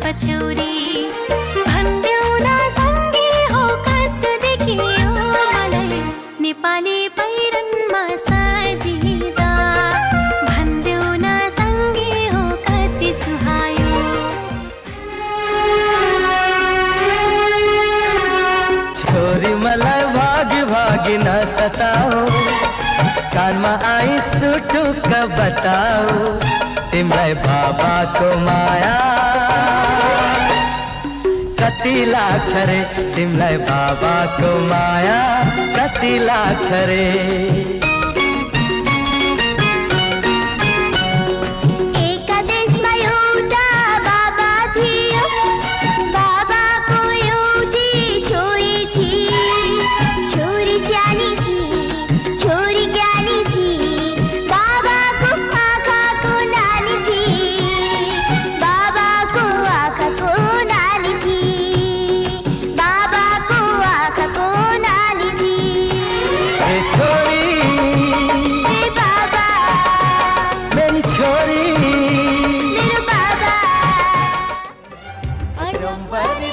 पछौरी भन्देऊ न सँगै हो कस्तो देखियो मलाई नेपाली पहिरनमा सजिदा भन्देऊ न सँगै हो कति सुहायो छोरी मलाई भागी भागी न सताओ कानमा आई सुटुक्क बताऊ तिमलाई बाबाको माया कति लाग्छ रे तिमलाई बाबाको माया कति लाग्छ रे Bye.